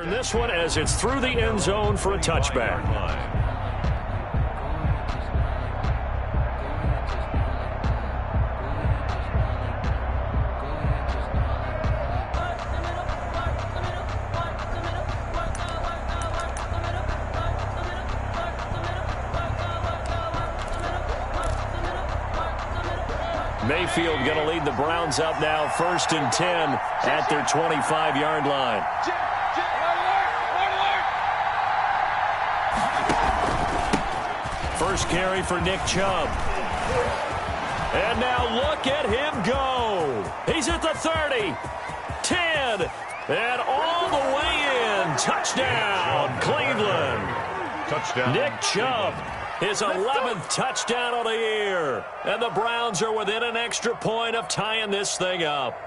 This one as it's through the end zone for a touchback. Mayfield going to lead the Browns up now, 1st and 10 at their 25-yard line. First carry for Nick Chubb. And now look at him go. He's at the 30, 10, and all the way in. Touchdown, Cleveland. Touchdown. Nick Chubb. His 11th touchdown of the year. And the Browns are within an extra point of tying this thing up.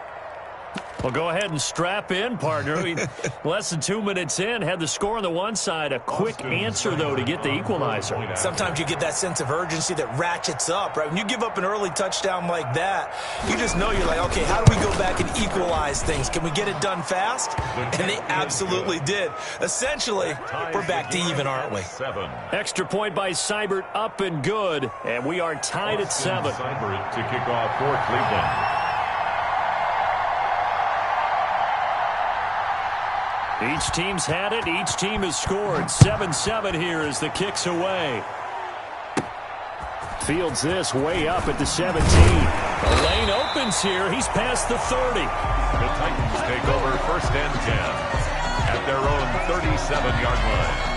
Well, go ahead and strap in, partner. Less than 2 minutes in, had the score on the one side. A quick answer, though, to get the equalizer. Sometimes you get that sense of urgency that ratchets up, right? When you give up an early touchdown like that, you just know you're like, okay, how do we go back and equalize things? Can we get it done fast? And they absolutely did. Essentially, we're back to even, aren't we? Extra point by Seibert, up and good. And we are tied at 7. Seibert to kick off for Cleveland. Each team's had it. Each team has scored. 7-7 here as the kick's away. Fields this way up at the 17. The lane opens here. He's past the 30. The Titans take over 1st and 10 at their own 37-yard line.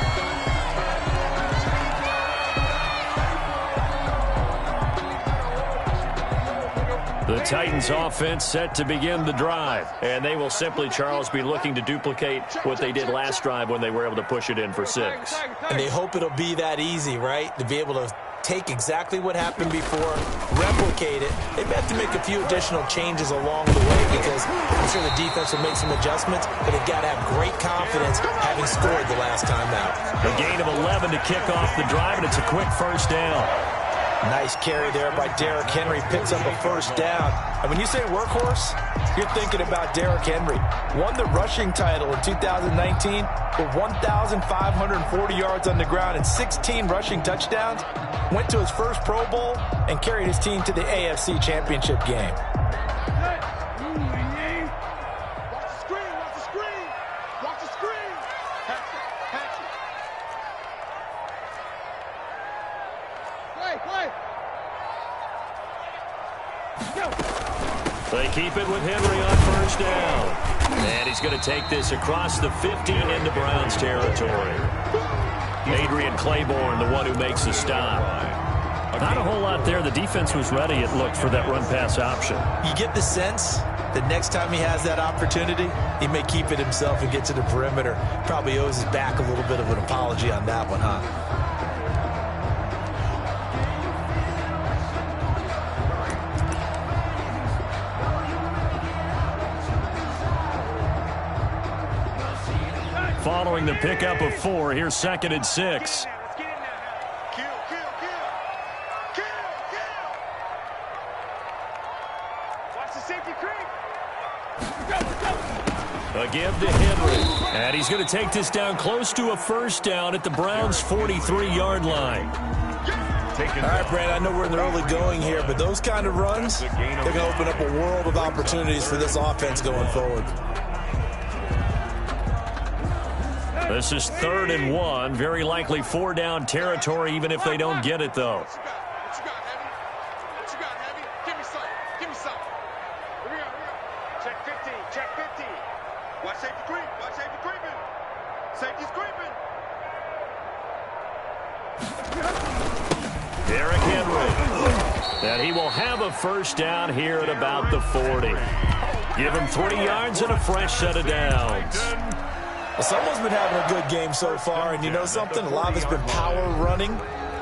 The Titans offense set to begin the drive. And they will simply, Charles, be looking to duplicate what they did last drive when they were able to push it in for 6. And they hope it'll be that easy, right? To be able to take exactly what happened before, replicate it. They've had to make a few additional changes along the way because I'm sure the defense will make some adjustments, but they've got to have great confidence having scored the last time out. A gain of 11 to kick off the drive, and it's a quick 1st down. Nice carry there by Derrick Henry. Picks up a 1st down. And when you say workhorse, you're thinking about Derrick Henry. Won the rushing title in 2019 with 1,540 yards on the ground and 16 rushing touchdowns. Went to his first Pro Bowl and carried his team to the AFC Championship game. They keep it with Henry on 1st down. And he's going to take this across the 50 into Browns territory. Adrian Claiborne, the one who makes the stop. Not a whole lot there. The defense was ready, it looked, for that run-pass option. You get the sense that next time he has that opportunity, he may keep it himself and get to the perimeter. Probably owes his back a little bit of an apology on that one, huh? Following the pickup of 4, here's 2nd and 6. A give to Henry. And he's going to take this down close to a 1st down at the Browns' 43-yard line. All right, Brad, I know we're in the early going here, but those kind of runs, they're going to open up a world of opportunities for this offense going forward. This is 3rd and 1. Very likely 4-down territory, even if they don't get it, though. What you got, Heavy? Give me some. Give me some. Here we go. Check 50. Check 50. Watch safety creep. Watch safety creeping. Safety's creeping. Derrick Henry. And he will have a 1st down here at about the 40. Give him 3 yards and a fresh set of downs. Well, someone's been having a good game so far, and you know something? A lot of it's been power running.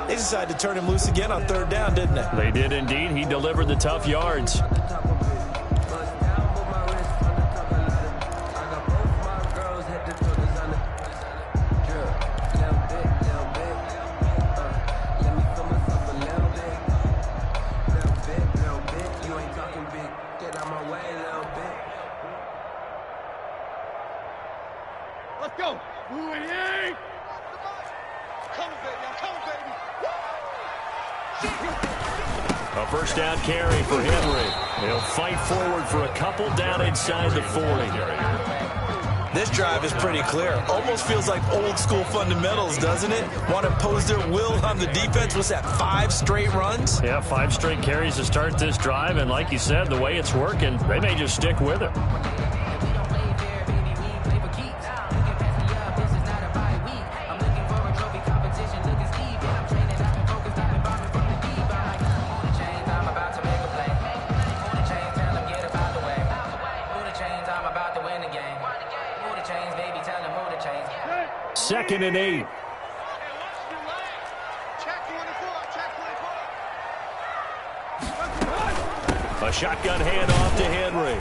They decided to turn him loose again on 3rd down, didn't they? They did indeed. He delivered the tough yards. Let's go. Coming, baby. I'm coming, baby. A first down carry for Henry. He'll fight forward for a couple down inside the 40. This drive is pretty clear. Almost feels like old school fundamentals, doesn't it? Want to impose their will on the defense. What's that, 5 straight runs? Yeah, 5 straight carries to start this drive. And like you said, the way it's working, they may just stick with it. Second and 8. A shotgun handoff to Henry.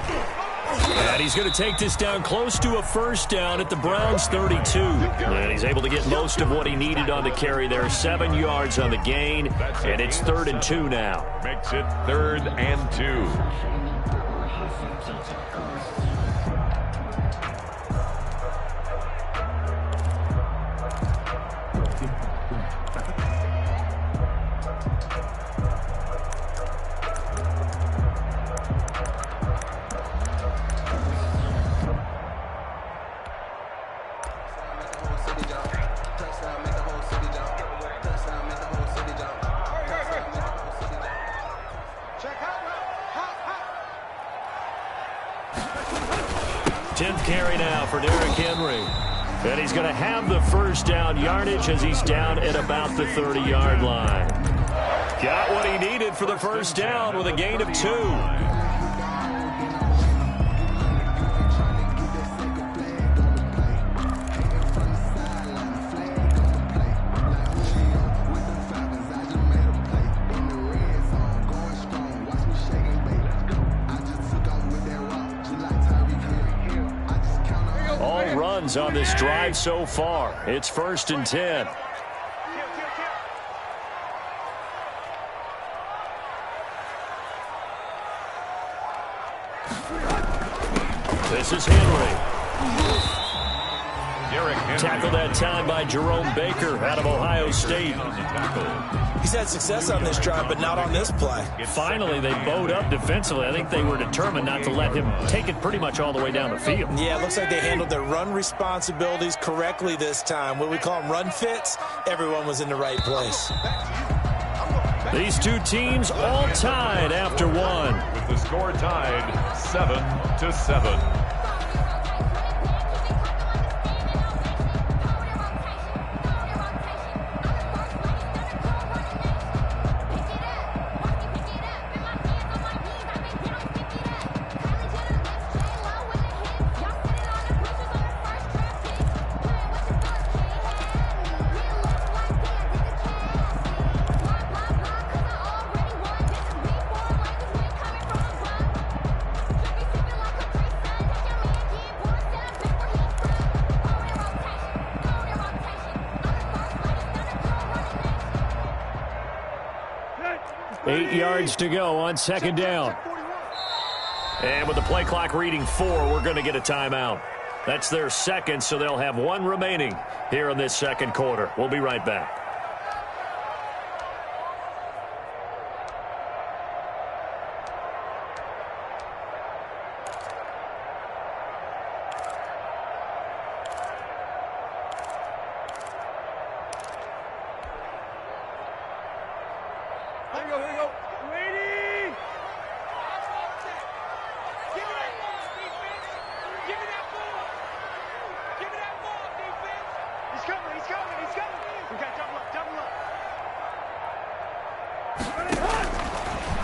And he's going to take this down close to a first down at the Browns' 32. And he's able to get most of what he needed on the carry there. 7 yards on the gain. And it's 3rd and 2 now. Makes it 3rd and 2. Carry now for Derrick Henry. And he's going to have the first down yardage as he's down at about the 30-yard line. Got what he needed for the first down with a gain of 2. On this drive so far. It's 1st and 10. This is Henry. Tackled that time by Jerome Baker out of Ohio State. He's had success on this drive, but not on this play. Finally, they bowed up defensively. I think they were determined not to let him take it pretty much all the way down the field. Yeah, it looks like they handled their run responsibilities correctly this time. What we call them run fits, everyone was in the right place. These two teams all tied after one. With the score tied 7-7. To go on 2nd down. And with the play clock reading 4, we're going to get a timeout. That's their second, so they'll have 1 remaining here in this 2nd quarter. We'll be right back.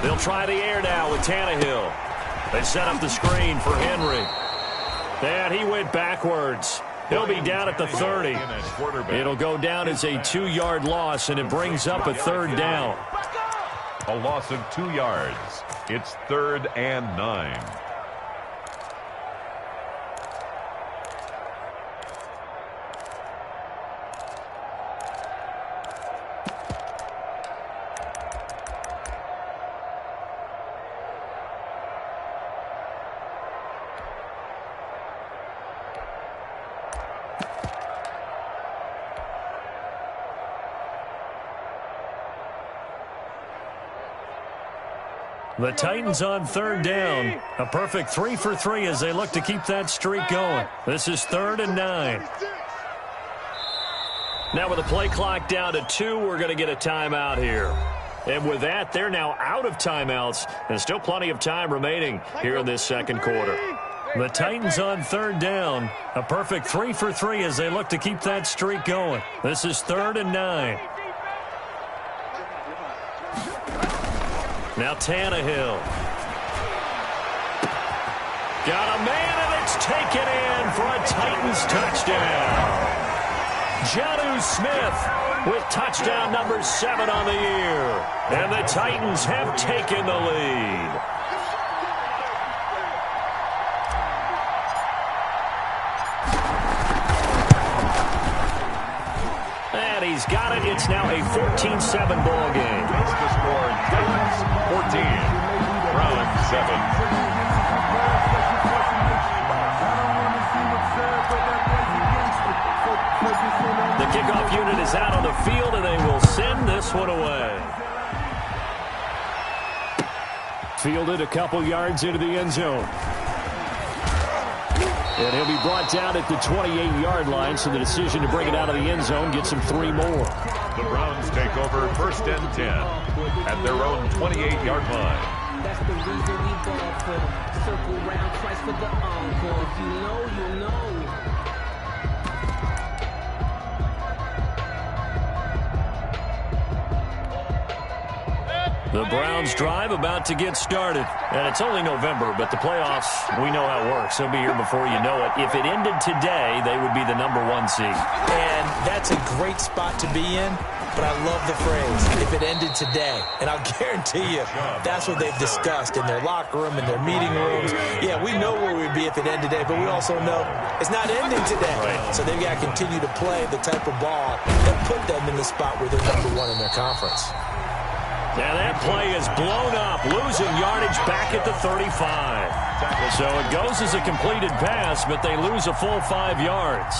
They'll try the air now with Tannehill. They set up the screen for Henry. And he went backwards. He'll be down at the 30. It'll go down as a 2-yard loss, and it brings up a 3rd down. A loss of 2 yards. It's 3rd and 9. The Titans on third down. A perfect 3 for 3 as they look to keep that streak going. This is 3rd and 9. Now with the play clock down to 2, we're going to get a timeout here. And with that, they're now out of timeouts, and still plenty of time remaining here in this second quarter. The Titans on third down. A perfect 3 for 3 as they look to keep that streak going. This is 3rd and 9. Now Tannehill. Got a man, and it's taken in for a Titans touchdown. Jonnu Smith with touchdown number 7 on the year. And the Titans have taken the lead. And he's got it. It's now a 14-7 ball game. It's the score, Titans 14, Browns 7. The kickoff unit is out on the field, and they will send this one away. Fielded a couple yards into the end zone. And he'll be brought down at the 28-yard line, so the decision to bring it out of the end zone gets him 3 more. The Browns take over 1st and 10 at their own 28-yard line. That's the reason we ball for them. Circle round twice for the encore. If you know, you know. The Browns drive about to get started. And it's only November, but the playoffs, we know how it works. They'll be here before you know it. If it ended today, they would be the number 1 seed. And that's a great spot to be in, but I love the phrase, if it ended today. And I'll guarantee you, that's what they've discussed in their locker room, in their meeting rooms. Yeah, we know where we'd be if it ended today, but we also know it's not ending today. Right. So they've got to continue to play the type of ball that put them in the spot where they're number 1 in their conference. And that play is blown up, losing yardage back at the 35. So it goes as a completed pass, but they lose a full 5 yards.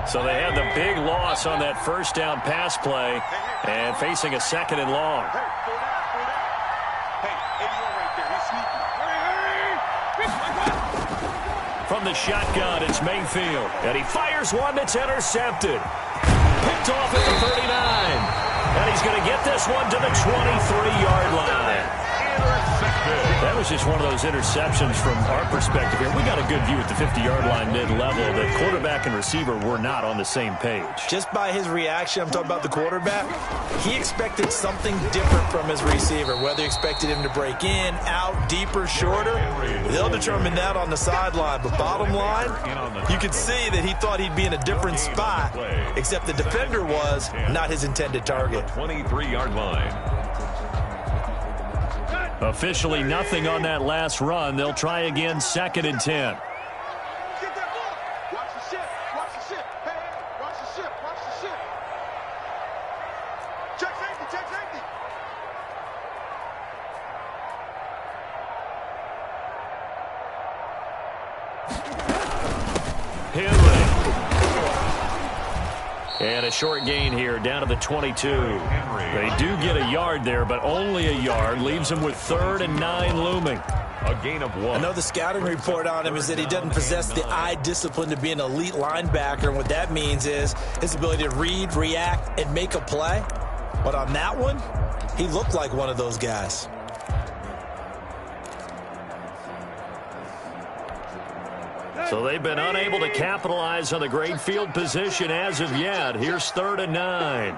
So they had the big loss on that first down pass play and facing a 2nd and long. Hey, slow down, slow down. Hey, 81 right there. He's sneaky. From the shotgun, it's Mayfield. And he fires one that's intercepted. Picked off at the 39. And he's going to get this one to the 23-yard line. That was just one of those interceptions from our perspective here. We got a good view at the 50-yard line mid-level. The quarterback and receiver were not on the same page. Just by his reaction, I'm talking about the quarterback, he expected something different from his receiver, whether he expected him to break in, out, deeper, shorter. They'll determine that on the sideline. But bottom line, you could see that he thought he'd be in a different spot, except the defender was not his intended target. 23-yard line. Officially nothing on that last run. They'll try again, 2nd and 10. Get that ball. Watch the ship. Watch the ship. Hey, watch the ship. Watch the ship. Check safety. Check safety. Henry. And a short gain here down to the 22. They do get a yard there, but only a yard. Leaves them with 3rd and 9 looming. A gain of 1. I know the scouting report on him is that he doesn't possess the eye discipline to be an elite linebacker, and what that means is his ability to read, react, and make a play. But on that one, he looked like one of those guys. So they've been unable to capitalize on the great field position as of yet. Here's 3rd and 9.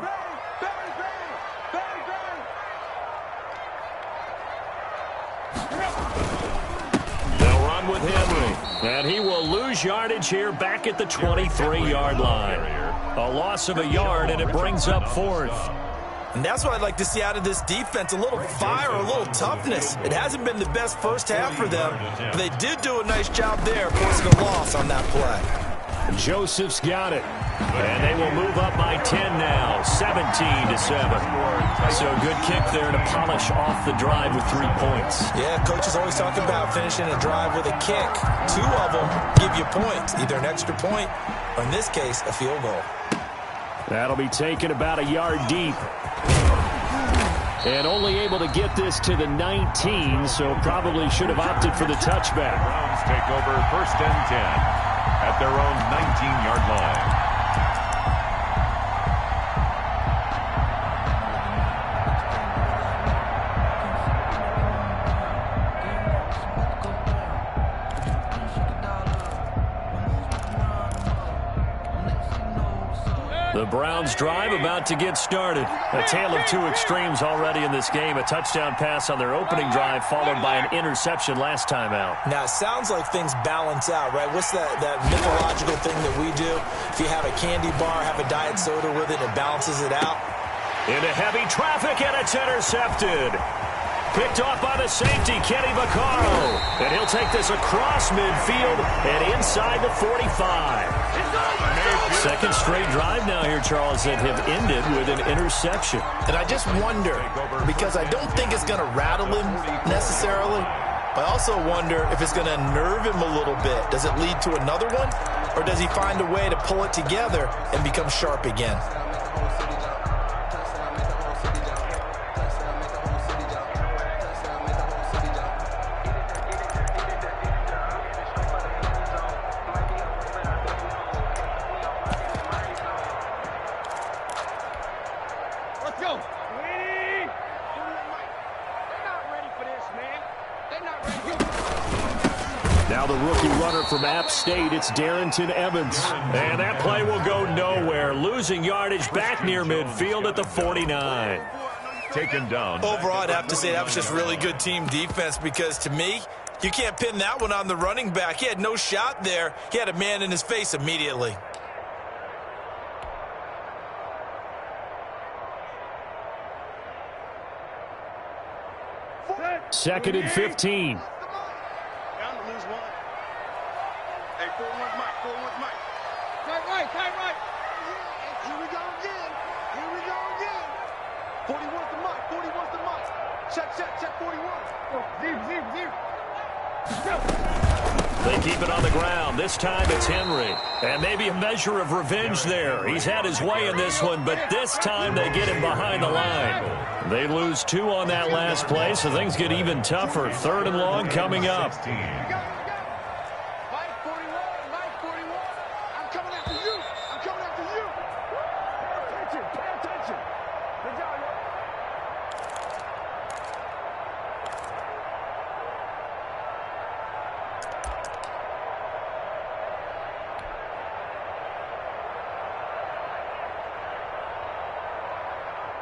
They'll run with Henry. And he will lose yardage here back at the 23-yard line. A loss of a yard, and it brings up 4th. And that's what I'd like to see out of this defense, a little fire, a little toughness. It hasn't been the best first half for them, but they did do a nice job there forcing a loss on that play. Joseph's got it. And they will move up by 10 now, 17-7. So a good kick there to polish off the drive with 3 points. Yeah, coach is always talking about finishing a drive with a kick. 2 of them give you points, either an extra point or, in this case, a field goal. That'll be taken about a yard deep. And only able to get this to the 19, so probably should have opted for the touchback. Browns take over 1st and 10 at their own 19-yard line. The Browns drive about to get started. A tale of 2 extremes already in this game. A touchdown pass on their opening drive followed by an interception last time out. Now, it sounds like things balance out, right? What's that mythological thing that we do? If you have a candy bar, have a diet soda with it, it balances it out. Into heavy traffic, and it's intercepted. Picked off by the safety, Kenny Vaccaro. And he'll take this across midfield and inside the 45. Second straight drive now here, Charles, that have ended with an interception. And I just wonder, because I don't think it's going to rattle him necessarily, but I also wonder if it's going to nerve him a little bit. Does it lead to another one? Or does he find a way to pull it together and become sharp again? Now the rookie runner from App State, it's Darrington Evans. And that play will go nowhere. Losing yardage back near midfield at the 49. Taken down. Overall, I'd have to say that was just really good team defense because, to me, you can't pin that one on the running back. He had no shot there. He had a man in his face immediately. Second and 15. Right. Here we go again. 40 wants the mic. 40 wants the mic. Check 41. They keep it on the ground. This time it's Henry. And maybe a measure of revenge there. He's had his way in this one, but this time they get him behind the line. They lose 2 on that last play, so things get even tougher. 3rd and long coming up.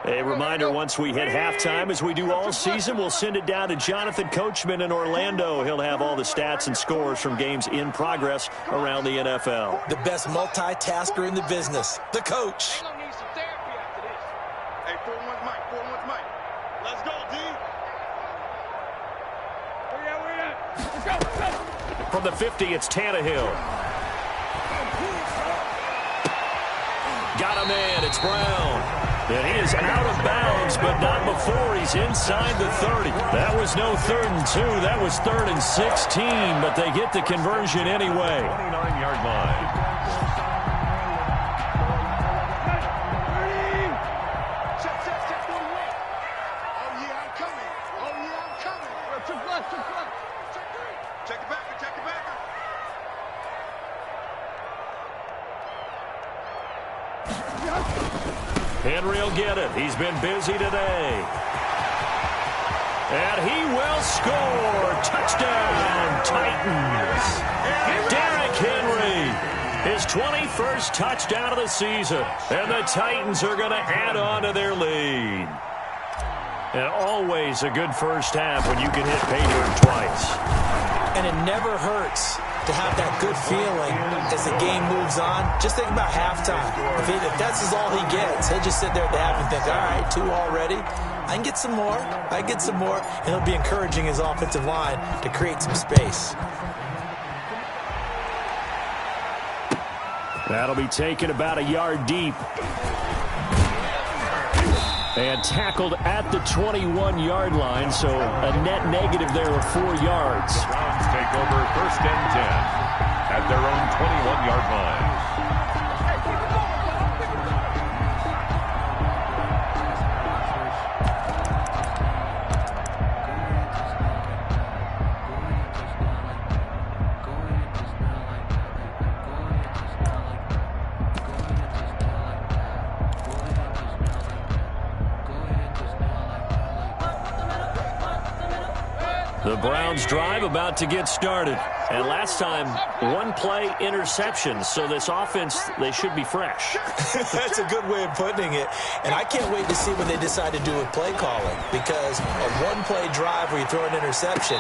A reminder, once we hit halftime, as we do all season, we'll send it down to Jonathan Coachman in Orlando. He'll have all the stats and scores from games in progress around the NFL. The best multitasker in the business, the coach. Hey, 41's Mike. Let's go, D. Let's go. From the 50, it's Tannehill. Got a man, it's Brown. And he is out of bounds, but not before he's inside the 30. That was no 3rd and 2. That was 3rd and 16, but they get the conversion anyway. 29-yard line. Check 41. Oh, yeah, I'm coming. Check it back. Henry will get it. He's been busy today. And he will score. Touchdown, Titans. Derrick Henry, his 21st touchdown of the season. And the Titans are going to add on to their lead. And always a good first half when you can hit pay dirt twice. And it never hurts to have that good feeling as the game moves on. Just think about halftime. If that's all he gets, he'll just sit there at the half and think, all right, 2 already. I can get some more. And he'll be encouraging his offensive line to create some space. That'll be taken about a yard deep. And tackled at the 21-yard line, so a net negative there of 4 yards. The Browns take over 1st and 10 at their own 21-yard line. The Browns drive about to get started. And last time, 1-play interception. So this offense, they should be fresh. That's a good way of putting it. And I can't wait to see what they decide to do with play calling. Because a 1-play drive where you throw an interception,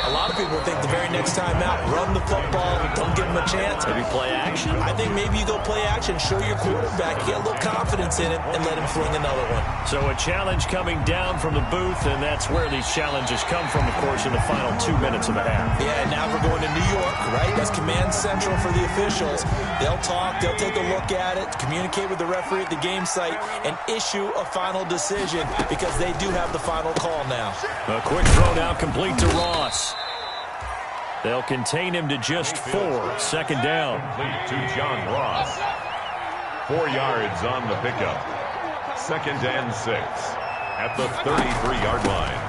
a lot of people think the very next time out, run the football, don't give them a chance. Maybe play action. I think maybe you go play action, show your quarterback, get a little confidence in him, and let him fling another one. So a challenge coming down from the booth, and that's where these challenges come from, of course, in the final 2 minutes of the half. Yeah, and now we're going to New York, right? That's command central for the officials. They'll talk, they'll take a look at it, communicate with the referee at the game site, and issue a final decision because they do have the final call now. A quick throw now complete to Ross. They'll contain him to just 4. 2nd down. Complete to John Ross. 4 yards on the pickup. 2nd and 6 at the 33-yard line.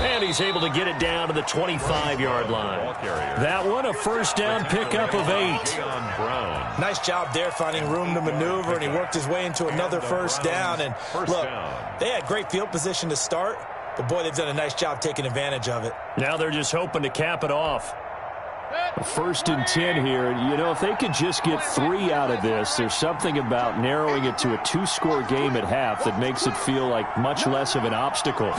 And he's able to get it down to the 25-yard line. That one, a 1st down pickup of 8. Nice job there finding room to maneuver, and he worked his way into another 1st down. And look, they had great field position to start, but boy, they've done a nice job taking advantage of it. Now they're just hoping to cap it off. 1st and 10 here. You know, if they could just get 3 out of this, there's something about narrowing it to a 2-score game at half that makes it feel like much less of an obstacle.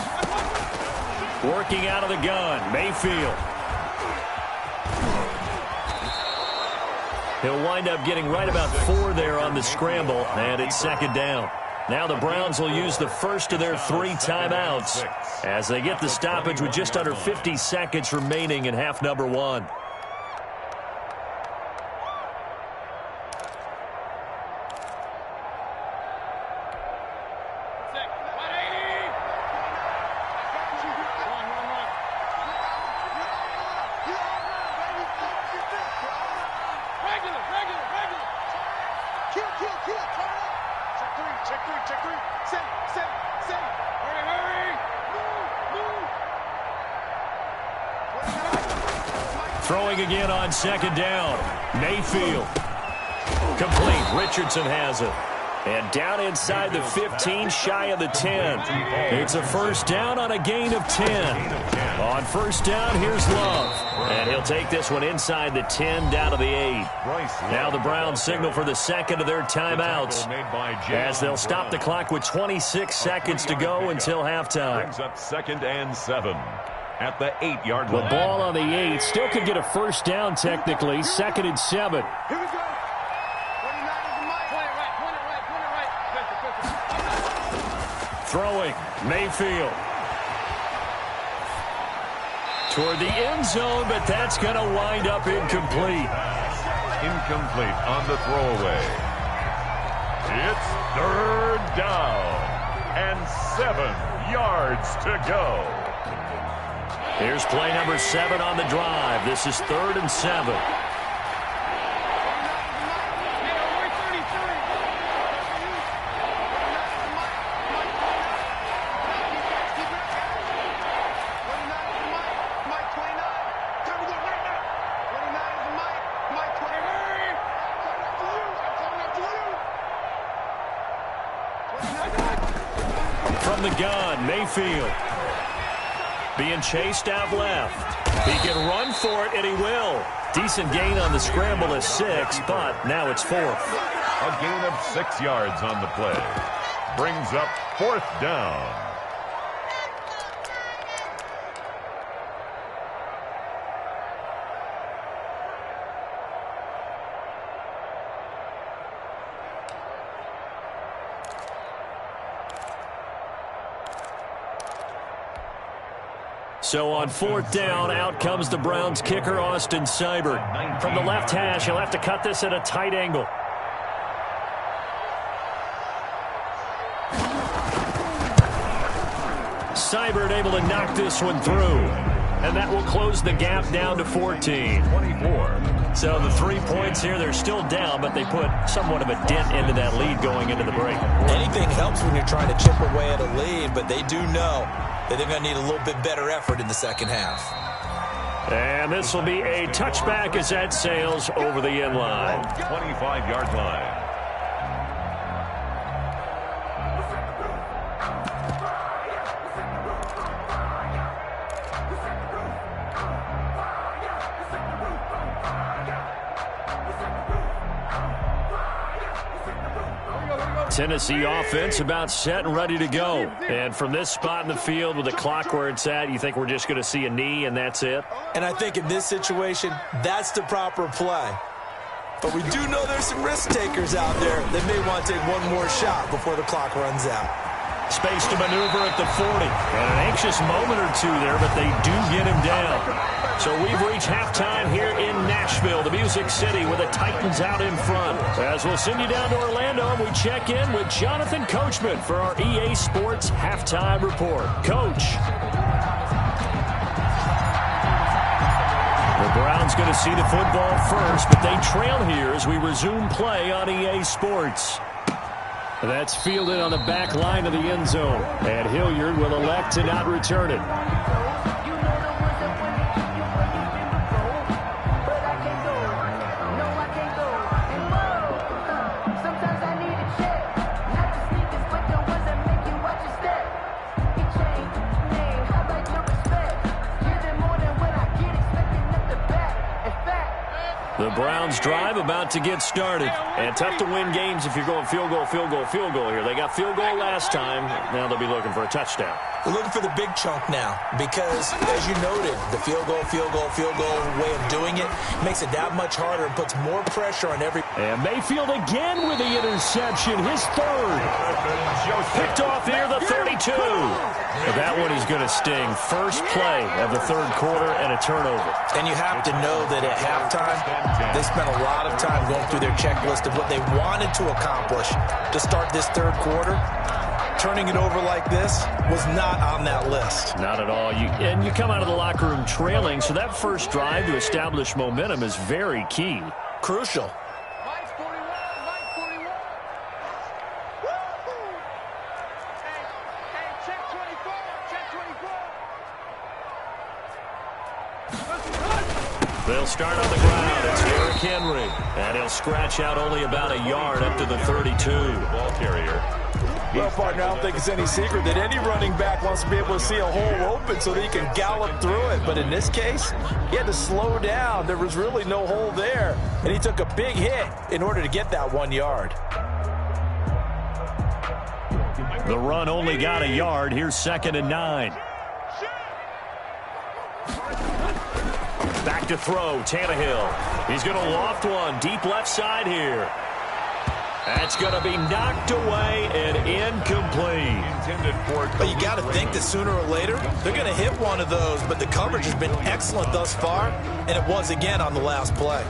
Working out of the gun, Mayfield. He'll wind up getting right about 4 there on the scramble, and it's 2nd down. Now the Browns will use the 1st of their 3 timeouts as they get the stoppage with just under 50 seconds remaining in half number 1. Throwing again on 2nd down. Mayfield. Complete. Richardson has it. And down inside the 15, shy of the 10. It's a 1st down on a gain of 10. On 1st down, here's Love. And he'll take this one inside the 10, down to the 8. Now the Browns signal for the 2nd of their timeouts as they'll stop the clock with 26 seconds to go until halftime. Brings up 2nd and 7 at the 8-yard line. The ball on the 8 still could get a 1st down technically. 2nd and 7. Here we go. Throwing, Mayfield. Toward the end zone, but that's going to wind up incomplete. Incomplete on the throwaway. It's 3rd down and 7 yards to go. Here's play number 7 on the drive. This is 3rd and 7. From the gun, Mayfield. Being chased out left. He can run for it, and he will. Decent gain on the scramble is 6, but now it's 4th. A gain of 6 yards on the play. Brings up 4th down. So on 4th down, out comes the Browns kicker, Austin Seibert. From the left hash, he'll have to cut this at a tight angle. Seibert able to knock this one through. And that will close the gap down to 14. 24. So the 3 points here, they're still down, but they put somewhat of a dent into that lead going into the break. Anything helps when you're trying to chip away at a lead, but they do know that they're going to need a little bit better effort in the second half. And this will be a touchback as that sails over the end line. 25-yard line. Tennessee offense about set and ready to go. And from this spot in the field with the clock where it's at, you think we're just going to see a knee and that's it? And I think in this situation, that's the proper play. But we do know there's some risk takers out there that may want to take one more shot before the clock runs out. Space to maneuver at the 40. And an anxious moment or two there, but they do get him down. So we've reached halftime here in Nashville, the Music City, with the Titans out in front. As we'll send you down to Orlando, and we check in with Jonathan Coachman for our EA Sports Halftime Report. Coach. The Browns going to see the football first, but they trail here as we resume play on EA Sports. That's fielded on the back line of the end zone, and Hilliard will elect to not return it. The Browns drive about to get started. And tough to win games if you're going field goal, field goal, field goal here. They got field goal last time. Now they'll be looking for a touchdown. They're looking for the big chunk now because, as you noted, the field goal way of doing it makes it that much harder and puts more pressure on every... And Mayfield again with the interception, his third. Picked off here, the 32. That one is going to sting. First play of the third quarter and a turnover. And you have to know that at halftime, they spent a lot of time going through their checklist of what they wanted to accomplish to start this third quarter. Turning it over like this was not on that list. Not at all. And you come out of the locker room trailing, so that first drive to establish momentum is very key. Crucial. Mike 41, Mike 41. Hey, check 24, check 24. They'll start on the ground. It's Derrick Henry. And he'll scratch out only about a yard up to the 32. Ball carrier. Well, partner, I don't think it's any secret that any running back wants to be able to see a hole open so that he can gallop through it. But in this case, he had to slow down. There was really no hole there. And he took a big hit in order to get that 1 yard. The run only got a yard. Here's 2nd and 9. Back to throw, Tannehill. He's going to loft one deep left side here. That's going to be knocked away and incomplete. But you got to think that sooner or later, they're going to hit one of those. But the coverage has been excellent thus far, and it was again on the last play.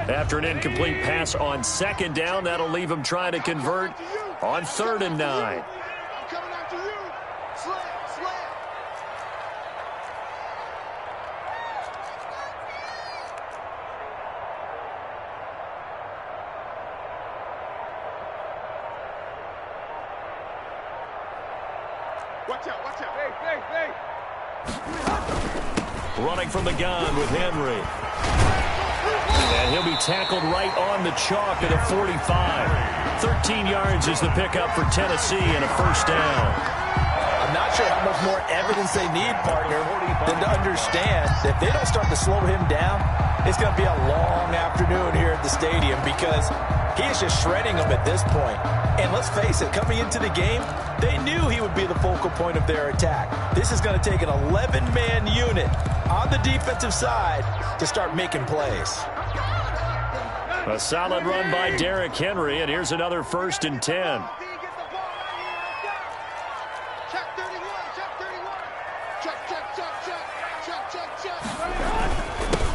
After an incomplete pass on 2nd down, that'll leave him trying to convert on 3rd and 9. I'm coming after you. Slam. Watch out. Hey. Running from the gun with Henry. And he'll be tackled right on the chalk at a 45. 13 yards is the pickup for Tennessee and a first down. I'm not sure how much more evidence they need, partner, than to understand that if they don't start to slow him down, it's going to be a long afternoon here at the stadium because he is just shredding them at this point. And let's face it, coming into the game, they knew he would be the focal point of their attack. This is going to take an 11-man unit on the defensive side to start making plays. A solid run by Derrick Henry, and here's another 1st and 10.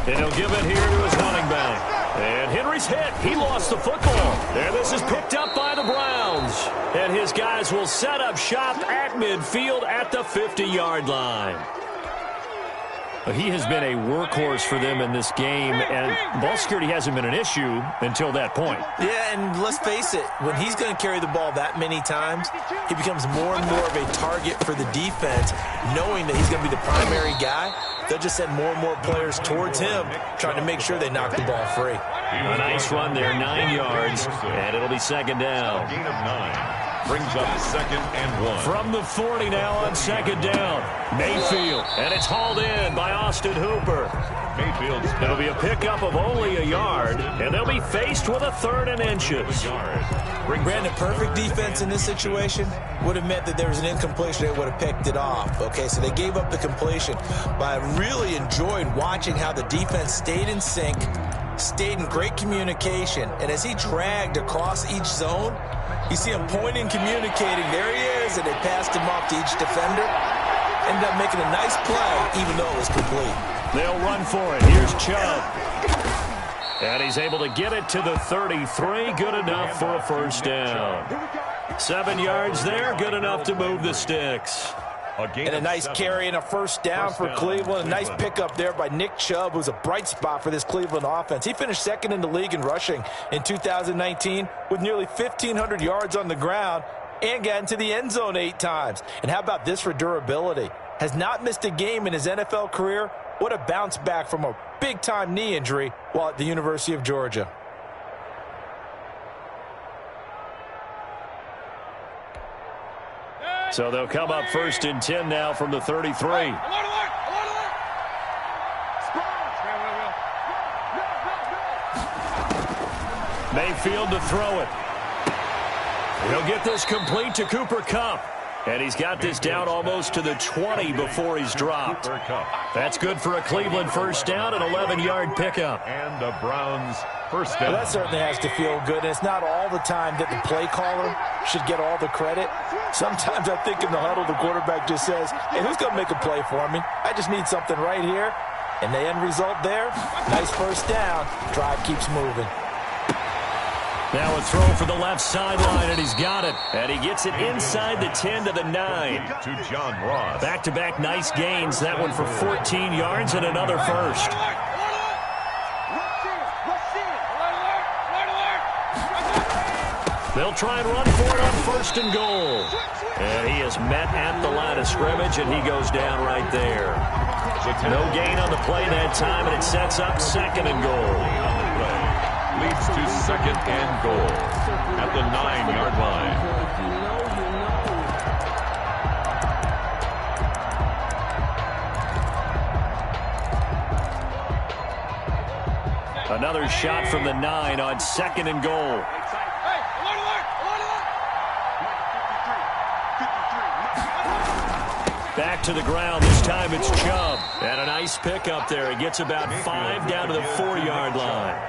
And he'll give it here to his running back. And Henry's hit. He lost the football. And this is picked up by the Browns. And his guys will set up shop at midfield at the 50-yard line. He has been a workhorse for them in this game, and ball security hasn't been an issue until that point. Yeah, and let's face it, when he's going to carry the ball that many times, he becomes more and more of a target for the defense, knowing that he's going to be the primary guy. They'll just send more and more players towards him, trying to make sure they knock the ball free. A nice run there, 9 yards, and it'll be 2nd down. A gain of 9. Brings up 2nd and 1. From the 40 now on 2nd down. Mayfield, and it's hauled in by Austin Hooper. Mayfield's It'll be a pickup of only a yard, and they'll be faced with a 3rd and inches. Brandon, perfect defense in this situation would have meant that there was an incompletion. They would have picked it off. Okay, so they gave up the completion. But I really enjoyed watching how the defense stayed in sync, stayed in great communication, and as he dragged across each zone, you see him pointing, communicating. There he is, and they passed him off to each defender. Ended up making a nice play, even though it was complete. They'll run for it. Here's Chubb. And he's able to get it to the 33. Good enough for a 1st down. 7 yards there. Good enough to move the sticks. And a nice carry and a 1st down for Cleveland. A nice pickup there by Nick Chubb, who's a bright spot for this Cleveland offense. He finished 2nd in the league in rushing in 2019 with nearly 1,500 yards on the ground and got into the end zone 8 times. And how about this for durability? Has not missed a game in his NFL career. What a bounce back from a big-time knee injury while at the University of Georgia. So they'll come up 1st and 10 now from the 33. Mayfield to throw it. He'll get this complete to Cooper Kupp. And he's got this down almost to the 20 before he's dropped. That's good for a Cleveland 1st down, an 11-yard pickup. And the Browns 1st down. Well, that certainly has to feel good. And it's not all the time that the play caller should get all the credit. Sometimes I think in the huddle, the quarterback just says, hey, who's going to make a play for me? I just need something right here. And the end result there, nice 1st down. Drive keeps moving. Now a throw for the left sideline, and he's got it. And he gets it inside the 10 to the 9. To John Ross. Back-to-back nice gains. That one for 14 yards and another 1st. They'll try and run for it on 1st and goal. And he is met at the line of scrimmage, and he goes down right there. No gain on the play that time, and it sets up 2nd and goal. Leads to 2nd and goal at the 9-yard line. Another shot from the 9 on 2nd and goal. Back to the ground. This time it's Chubb. And a nice pickup there. He gets about 5 down to the 4-yard line.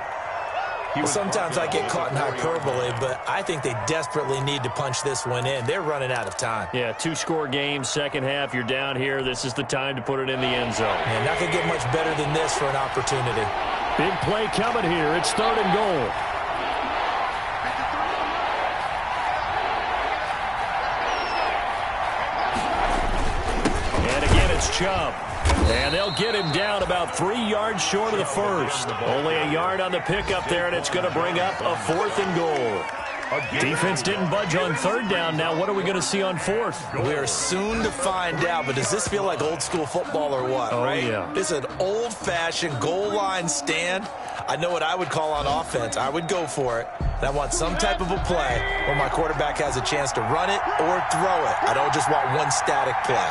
Well, sometimes I get caught in hyperbole, but I think they desperately need to punch this one in. They're running out of time. Yeah, 2-score game, 2nd half. You're down here. This is the time to put it in the end zone. And not going to get much better than this for an opportunity. Big play coming here. It's 3rd and goal. And again, it's Chubb. And they'll get him down about 3 yards short of the 1st. Only a yard on the pickup there, and it's going to bring up a 4th and goal. Defense didn't budge on 3rd down. Now what are we going to see on 4th? We are soon to find out, but does this feel like old school football or what, right? Yeah. This is an old-fashioned goal line stand. I know what I would call on offense. I would go for it. And I want some type of a play where my quarterback has a chance to run it or throw it. I don't just want one static play.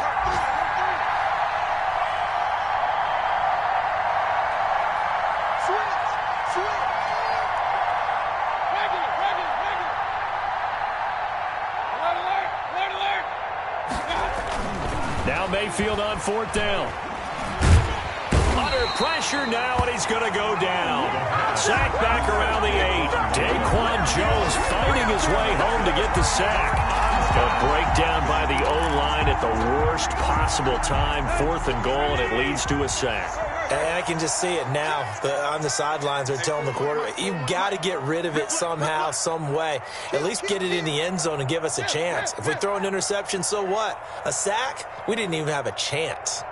Now Mayfield on 4th down. Under pressure now, and he's going to go down. Sacked back around the his way home to get the sack. A breakdown by the O-line at the worst possible time. 4th and goal, and it leads to a sack. And I can just see it now. On the sidelines, they're telling the quarterback, you've got to get rid of it somehow, some way. At least get it in the end zone and give us a chance. If we throw an interception, so what? A sack? We didn't even have a chance.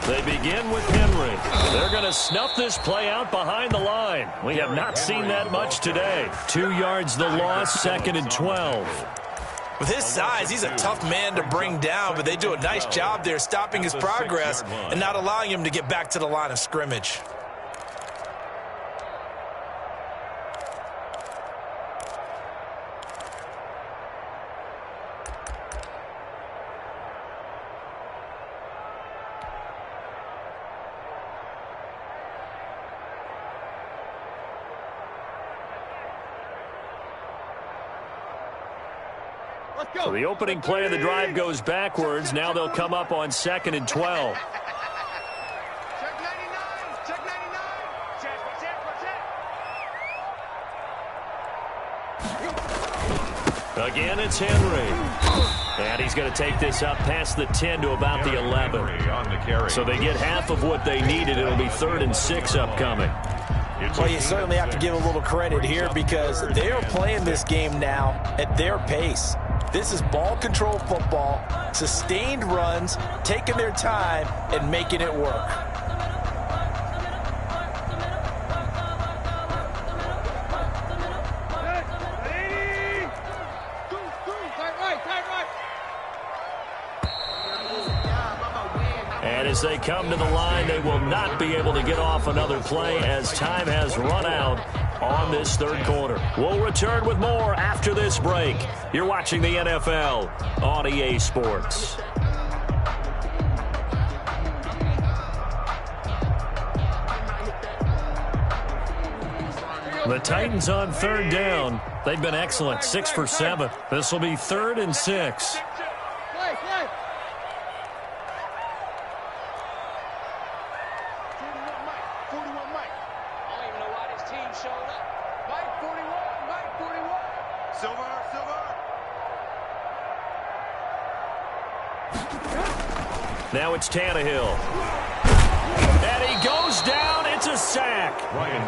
They begin with Henry. They're going to snuff this play out behind the line. We have not seen that much today. 2 yards the loss, 2nd and 12. With his size, he's a tough man to bring down, but they do a nice job there stopping his progress and not allowing him to get back to the line of scrimmage. So the opening play of the drive goes backwards. Now they'll come up on 2nd and 12. Check 99. Check 99. Check. Again, it's Henry. And he's going to take this up past the 10 to about the 11. So they get half of what they needed. It'll be 3rd and 6 upcoming. Well, you certainly have to give a little credit here because they are playing this game now at their pace. This is ball control football, sustained runs, taking their time, and making it work. And as they come to the line, they will not be able to get off another play as time has run out on this 3rd quarter. We'll return with more after this break. You're watching the NFL on EA Sports. The Titans on 3rd down. They've been excellent, 6 for 7. This will be 3rd and 6. Now it's Tannehill. And he goes down. It's a sack.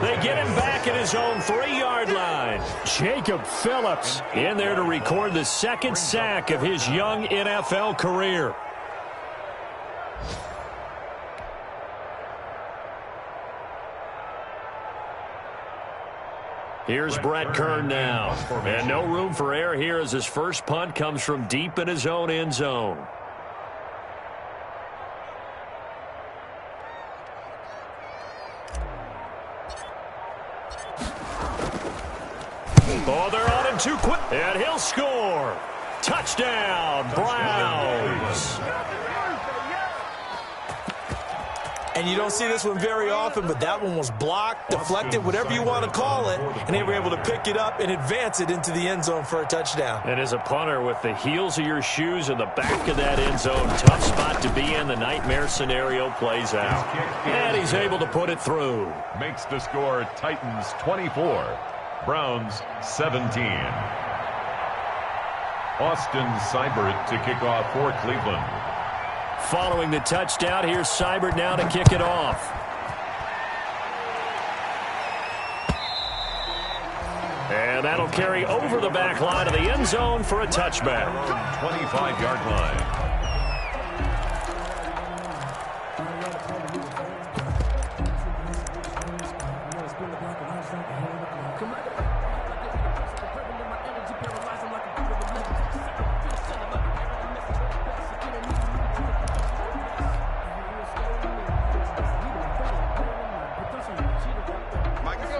They get him back at his own 3-yard line. Jacob Phillips in there to record the 2nd sack of his young NFL career. Here's Brett Kern now. And no room for error here as his first punt comes from deep in his own end zone. Oh, they're on him too quick. And he'll score. Touchdown, Browns. And you don't see this one very often, but that one was blocked, deflected, whatever you want to call it, and they were able to pick it up and advance it into the end zone for a touchdown. And as a punter, with the heels of your shoes in the back of that end zone, tough spot to be in. The nightmare scenario plays out. And he's able to put it through. Makes the score Titans 24, Browns 17. Austin Seibert to kick off for Cleveland. Following the touchdown, here's Seibert now to kick it off. And that'll carry over the back line of the end zone for a touchback. 25-yard line.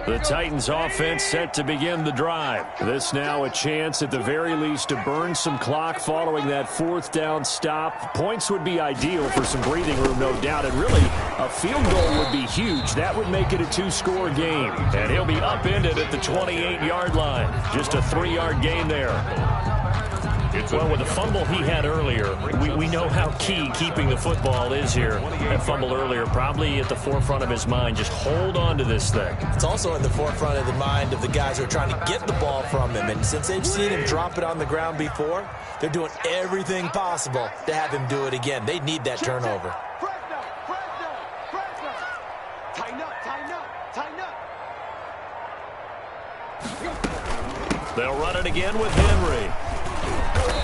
The Titans offense set to begin the drive. This now a chance at the very least to burn some clock following that 4th down stop. Points would be ideal for some breathing room, no doubt. And really, a field goal would be huge. That would make it a 2-score game. And he'll be upended at the 28-yard line. Just a 3-yard gain there. Well, with the fumble he had earlier, we know how key keeping the football is here. That fumble earlier probably at the forefront of his mind. Just hold on to this thing. It's also in the forefront of the mind of the guys who are trying to get the ball from him. And since they've seen him drop it on the ground before, they're doing everything possible to have him do it again. They need that turnover. They'll run it again with Henry.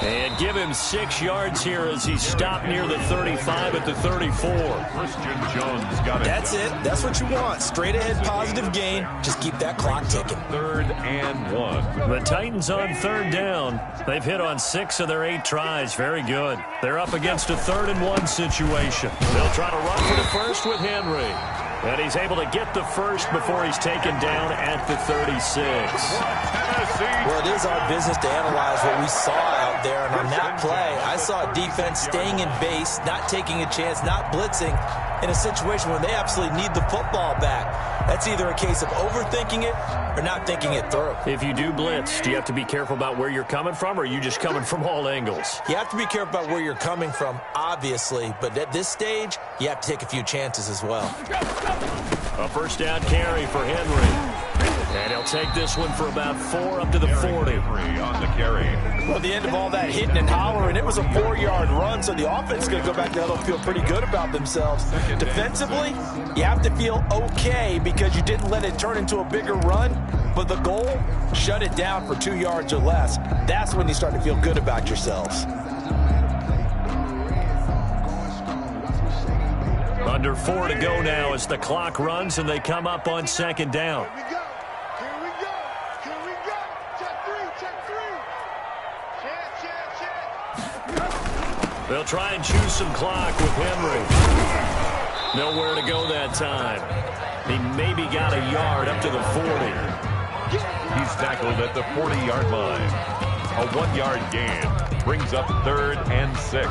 And give him 6 yards here as he's stopped near the 35 at the 34. Christian Jones got it. That's it. That's what you want. Straight ahead positive gain. Just keep that clock ticking. 3rd and 1. The Titans on 3rd down. They've hit on 6 of their 8 tries. Very good. They're up against a 3rd and 1 situation. They'll try to run for the first with Henry. And he's able to get the first before he's taken down at the 36. Well, it is our business to analyze what we saw out there. And on that play, I saw a defense staying in base, not taking a chance, not blitzing in a situation where they absolutely need the football back. That's either a case of overthinking it or not thinking it through. If you do blitz, do you have to be careful about where you're coming from, or are you just coming from all angles? You have to be careful about where you're coming from, obviously. But at this stage, you have to take a few chances as well. A first down carry for Henry. And he'll take this one for about 4 up to the 40. On the carry. Well, the end of all that hitting and hollering, it was a 4-yard run, so the offense is going to go back to huddle and feel pretty good about themselves. Defensively, you have to feel okay because you didn't let it turn into a bigger run, but the goal, shut it down for 2 yards or less. That's when you start to feel good about yourselves. Under 4 to go now as the clock runs and they come up on 2nd down. They'll try and choose some clock with Henry. Nowhere to go that time. He maybe got a yard up to the 40. He's tackled at the 40-yard line. A 1-yard gain brings up 3rd and 6.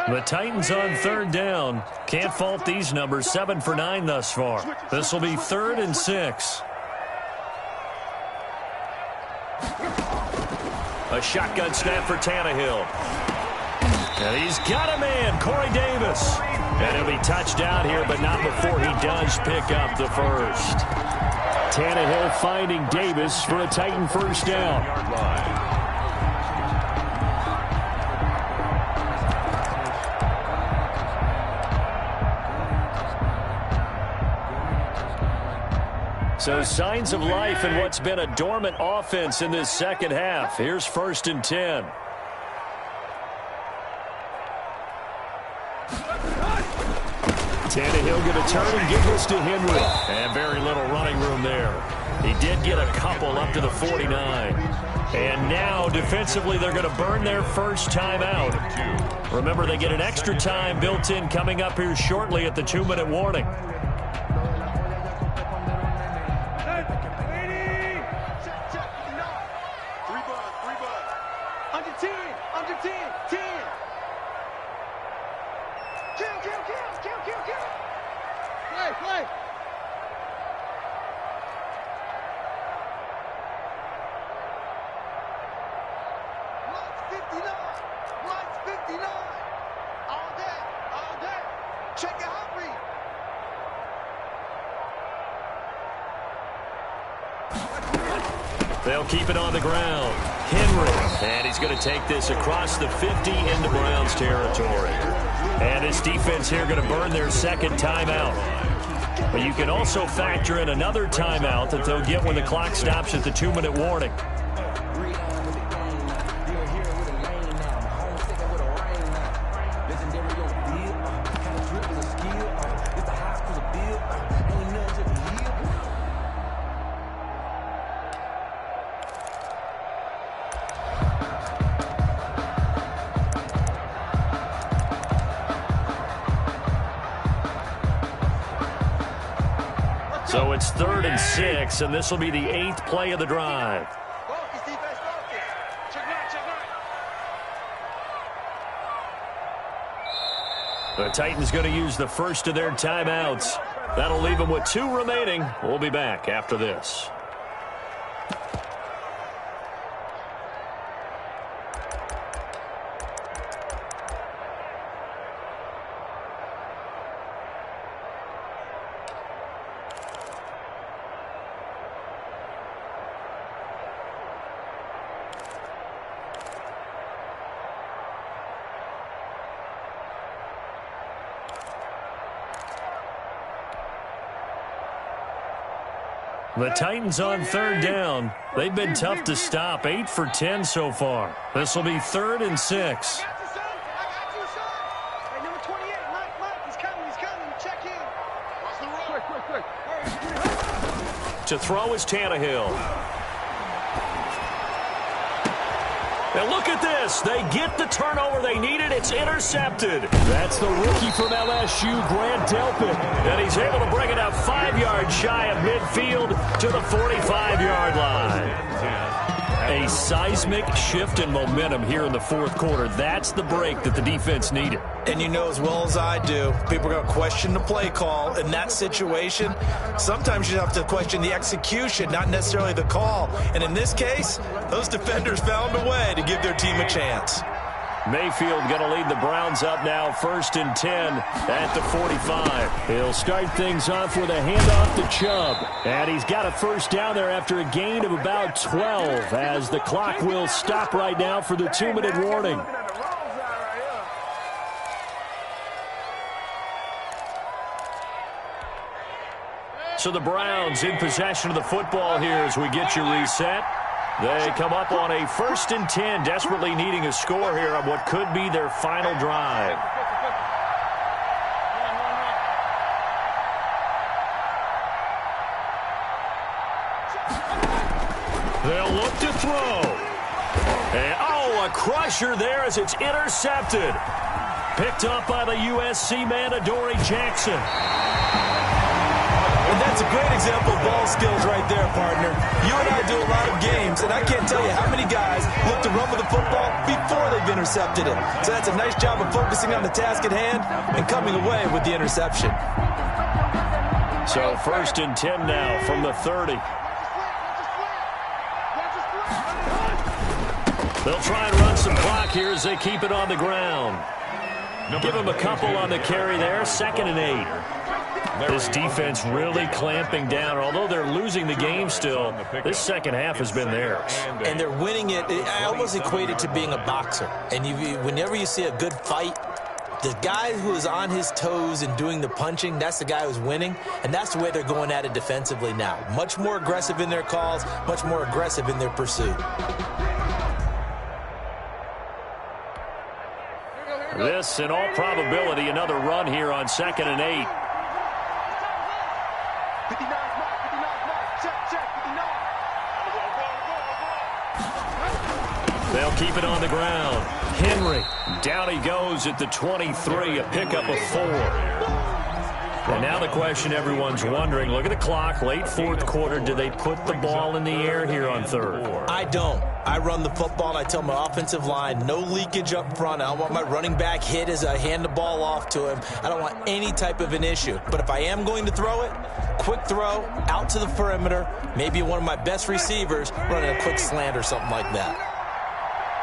The Titans on 3rd down. Can't fault these numbers. 7 for 9 thus far. This will be 3rd and 6. A shotgun snap for Tannehill. And he's got a man, Corey Davis. And he'll be touched down here, but not before he does pick up the first. Tannehill finding Davis for a Titan first down. So signs of life in what's been a dormant offense in this second half. Here's 1st and 10. Tannehill going to turn and give this to Henry. And very little running room there. He did get a couple up to the 49. And now defensively they're going to burn their first timeout. Remember, they get an extra time built in coming up here shortly at the 2-minute warning. They'll keep it on the ground. Henry. And he's going to take this across the 50 into Browns territory. And his defense here going to burn their second timeout. But you can also factor in another timeout that they'll get when the clock stops at the 2-minute warning. So it's 3rd and 6, and this will be the 8th play of the drive. Focus, defense, focus. Check right, check right. The Titans going to use the first of their timeouts. That'll leave them with 2 remaining. We'll be back after this. The Titans on 3rd down. They've been tough to stop. 8 for 10 so far. This will be 3rd and 6. I got you, son. Hey, number 28, Mike, he's coming. Check in. Watch the roll. Quick. To throw is Tannehill. And look at this. They get the turnover they needed. It's intercepted. That's the rookie from LSU, Grant Delpit. And he's able to bring it up 5 yards shy of midfield to the 45-yard line. A seismic shift in momentum here in the 4th quarter. That's the break that the defense needed. And you know as well as I do, people are going to question the play call in that situation. Sometimes you have to question the execution, not necessarily the call. And in this case, those defenders found a way to give their team a chance. Mayfield going to lead the Browns up now, 1st and 10 at the 45. He'll start things off with a handoff to Chubb. And he's got a 1st down there after a gain of about 12 as the clock will stop right now for the 2-minute warning. So the Browns in possession of the football here as we get you reset. They come up on a 1st and 10, desperately needing a score here on what could be their final drive. They'll look to throw. And, a crusher there as it's intercepted. Picked up by the USC man, Adoree Jackson. And that's a great example of ball skills right there, partner. You and I do a lot of games, and I can't tell you how many guys look to run with the football before they've intercepted it. So that's a nice job of focusing on the task at hand and coming away with the interception. So 1st and 10 now from the 30. They'll try and run some clock here as they keep it on the ground. Give them a couple on the carry there, 2nd and 8. This defense really clamping down. Although they're losing the game still, this second half has been theirs. And they're winning it. I almost equate it to being a boxer. And whenever you see a good fight, the guy who is on his toes and doing the punching, that's the guy who's winning. And that's the way they're going at it defensively now. Much more aggressive in their calls, much more aggressive in their pursuit. This, in all probability, another run here on 2nd and 8. 59 mark, check, 59. They'll keep it on the ground. Henry, down he goes at the 23, a pickup of 4. And now the question everyone's wondering, look at the clock, late 4th quarter, do they put the ball in the air here on 3rd? I don't. I run the football, and I tell my offensive line, no leakage up front. I don't want my running back hit as I hand the ball off to him. I don't want any type of an issue. But if I am going to throw it, quick throw, out to the perimeter, maybe one of my best receivers running a quick slant or something like that.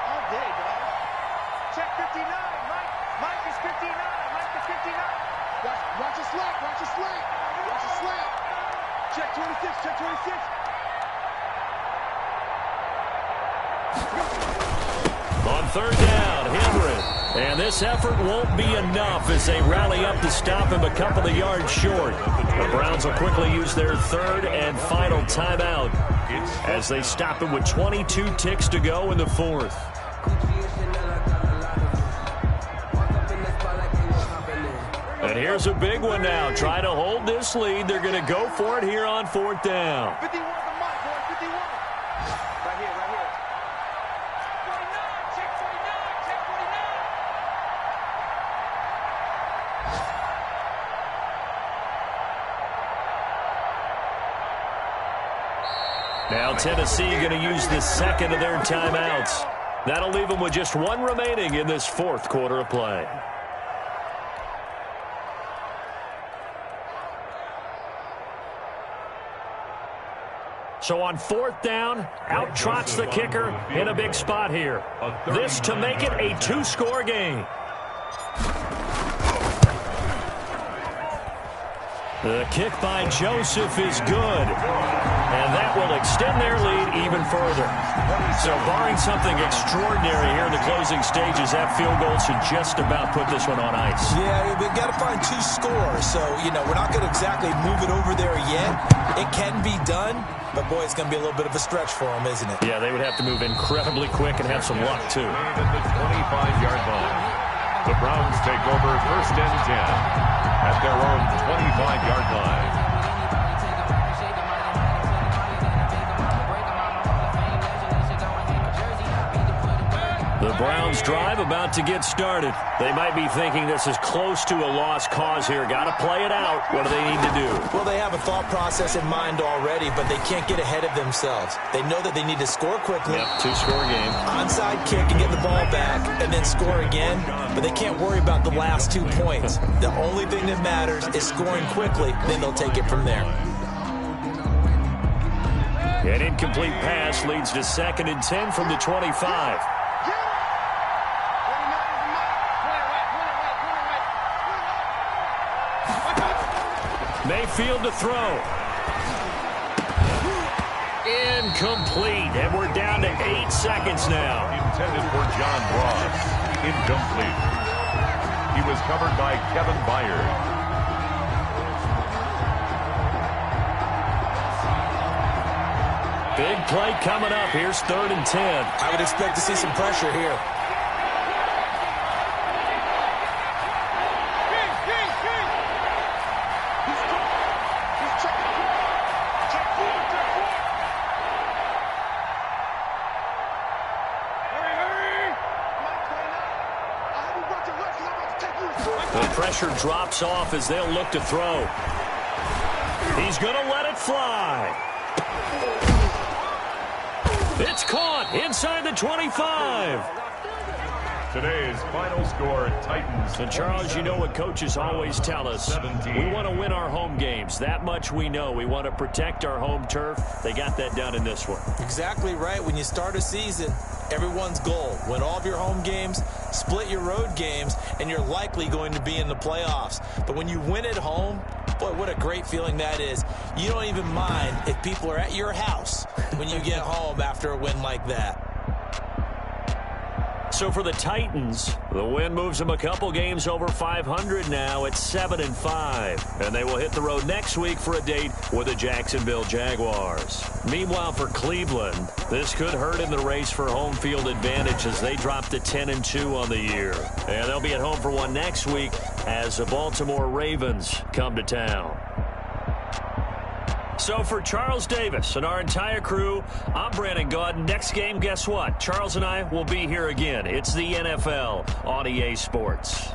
All day, dog. Check 59. Mike is 59. Mike is 59. Watch a slant. Watch a slant. Watch a slant. Check 26. Check 26. On 3rd down, Henry. And this effort won't be enough as they rally up to stop him a couple of yards short. The Browns will quickly use their 3rd and final timeout as they stop him with 22 ticks to go in the 4th. And here's a big one now. Trying to hold this lead. They're going to go for it here on 4th down. 51 on the mark, boy. 51. Right here, right here. 49. Check 49. Check 49. Now Tennessee going to use the second of their timeouts. That'll leave them with just one remaining in this fourth quarter of play. So on fourth down, out trots the kicker in a big spot here. This to make it a two-score game. The kick by Joseph is good, and that will extend their lead even further. So barring something extraordinary here in the closing stages, that field goal should just about put this one on ice. Yeah, we've got to find two scores. So, we're not going to exactly move it over there yet. It can be done, but, boy, it's going to be a little bit of a stretch for them, isn't it? Yeah, they would have to move incredibly quick and have some luck, too. At the 25-yard line, the Browns take over first and 10 at their own 25-yard line. The Browns drive about to get started. They might be thinking this is close to a lost cause here. Got to play it out. What do they need to do? Well, they have a thought process in mind already, but they can't get ahead of themselves. They know that they need to score quickly. Yep, two-score game. Onside kick and get the ball back and then score again, but they can't worry about the last 2 points. The only thing that matters is scoring quickly, then they'll take it from there. An incomplete pass leads to 2nd and 10 from the 25. Mayfield to throw. Incomplete. And we're down to 8 seconds now. Intended for John Ross. Incomplete. He was covered by Kevin Byard. Big play coming up. Here's 3rd and 10. I would expect to see some pressure here. The pressure drops off as they'll look to throw. He's going to let it fly. It's caught inside the 25. Today's final score, Titans. And Charles, you know what coaches always tell us. 17. We want to win our home games. That much we know. We want to protect our home turf. They got that done in this one. Exactly right. When you start a season, everyone's goal: win all of your home games, split your road games, and you're likely going to be in the playoffs. But when you win at home, boy, what a great feeling that is. You don't even mind if people are at your house when you get home after a win like that. So for the Titans, the win moves them a couple games over 500 now at 7-5. And they will hit the road next week for a date with the Jacksonville Jaguars. Meanwhile, for Cleveland, this could hurt in the race for home field advantage as they drop to 10-2 on the year. And they'll be at home for one next week as the Baltimore Ravens come to town. So for Charles Davis and our entire crew, I'm Brandon Gaudin. Next game, guess what? Charles and I will be here again. It's the NFL on EA Sports.